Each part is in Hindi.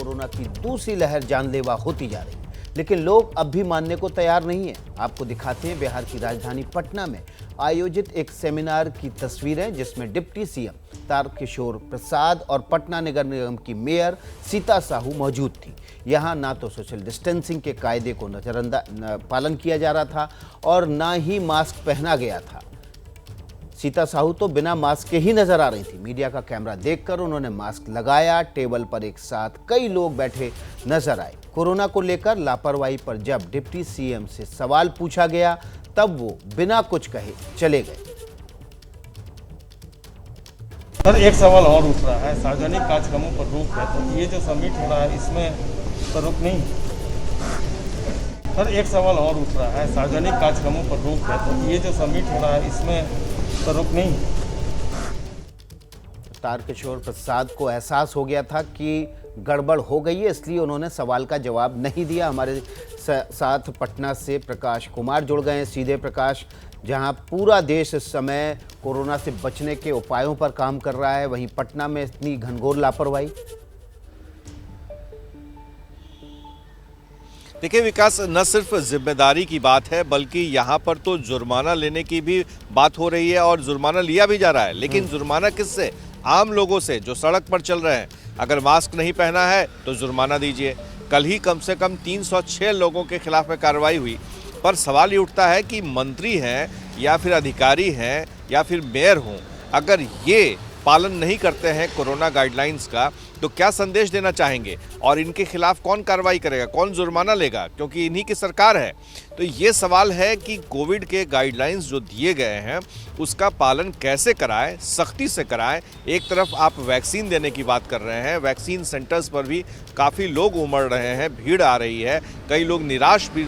कोरोना की दूसरी लहर जानलेवा होती जा रही है, लेकिन लोग अब भी मानने को तैयार नहीं है। आपको दिखाते हैं बिहार की राजधानी पटना में आयोजित एक सेमिनार की तस्वीरें, जिसमें डिप्टी सीएम तारकिशोर प्रसाद और पटना नगर निगम की मेयर सीता साहू मौजूद थी। यहाँ ना तो सोशल डिस्टेंसिंग के कायदे को पालन किया जा रहा था और ना ही मास्क पहना गया था। सीता साहू तो बिना मास्क के ही नजर आ रही थी। मीडिया का कैमरा देखकर उन्होंने मास्क लगाया। टेबल पर एक साथ कई लोग बैठे नजर आए। कोरोना को लेकर लापरवाही पर जब डिप्टी सीएम से सवाल पूछा गया, तब वो बिना कुछ कहे चले गए। सर, एक सवाल और उठ रहा है, सार्वजनिक कार्यक्रमों पर रोक है, तो ये जो समिट हो रहा है इसमें तो रोक नहीं? सर, एक सवाल और उठ रहा है, सार्वजनिक कार्यक्रमों पर रोक है, तो ये जो समिट हो रहा है इसमें तो रोक नहीं? तारकिशोर प्रसाद को एहसास हो गया था कि गड़बड़ हो गई है, इसलिए उन्होंने सवाल का जवाब नहीं दिया। हमारे साथ पटना से प्रकाश कुमार जुड़ गए हैं। सीधे प्रकाश, जहां पूरा देश इस समय कोरोना से बचने के उपायों पर काम कर रहा है, वहीं पटना में इतनी घनघोर लापरवाही। देखिए विकास, न सिर्फ जिम्मेदारी की बात है बल्कि यहाँ पर तो जुर्माना लेने की भी बात हो रही है और जुर्माना लिया भी जा रहा है। लेकिन जुर्माना किससे? आम लोगों से जो सड़क पर चल रहे हैं। अगर मास्क नहीं पहना है तो जुर्माना दीजिए। कल ही कम से कम 306 लोगों के खिलाफ में कार्रवाई हुई। पर सवाल ये उठता है कि मंत्री हैं या फिर अधिकारी हैं या फिर मेयर हों, अगर ये पालन नहीं करते हैं कोरोना गाइडलाइंस का, तो क्या संदेश देना चाहेंगे और इनके खिलाफ कौन कार्रवाई करेगा, कौन जुर्माना लेगा, क्योंकि इन्हीं की सरकार है। तो ये सवाल है कि कोविड के गाइडलाइंस जो दिए गए हैं उसका पालन कैसे कराएं, सख्ती से कराएं। एक तरफ आप वैक्सीन देने की बात कर रहे हैं, वैक्सीन सेंटर्स पर भी काफ़ी लोग उमड़ रहे हैं, भीड़ आ रही है, कई लोग निराश भी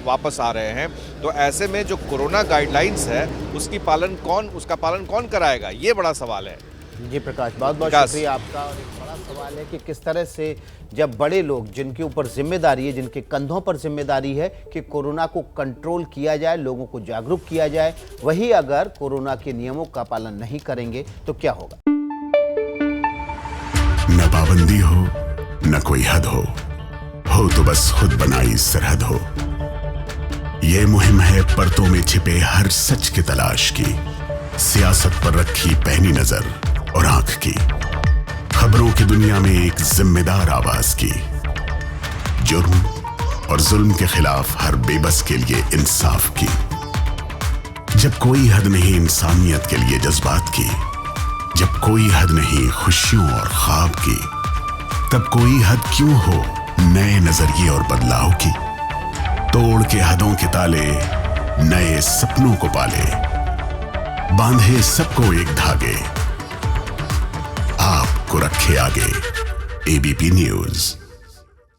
वापस आ रहे हैं। तो ऐसे में जो कोरोना गाइडलाइंस है उसका पालन कौन कराएगा, ये बड़ा सवाल है। जी प्रकाश, बहुत बहुत शुक्रिया आपका। और एक बड़ा सवाल है कि किस तरह से जब बड़े लोग, जिनके ऊपर जिम्मेदारी है, जिनके कंधों पर जिम्मेदारी है कि कोरोना को कंट्रोल किया जाए, लोगों को जागरूक किया जाए, वही अगर कोरोना के नियमों का पालन नहीं करेंगे तो क्या होगा? न पाबंदी हो न कोई हद हो तो बस खुद बनाई सरहद हो। ये मुहिम है परतों में छिपे हर सच की तलाश की, सियासत पर रखी पैनी नजर और आंख की, खबरों की दुनिया में एक जिम्मेदार आवाज की, जुर्म और जुल्म के खिलाफ हर बेबस के लिए इंसाफ की। जब कोई हद नहीं इंसानियत के लिए जज्बात की, जब कोई हद नहीं खुशियों और ख्वाब की, तब कोई हद क्यों हो नए नजरिए और बदलाव की। तोड़ के हदों के ताले, नए सपनों को पाले, बांधे सबको एक धागे, आपको रखे आगे। ABP news.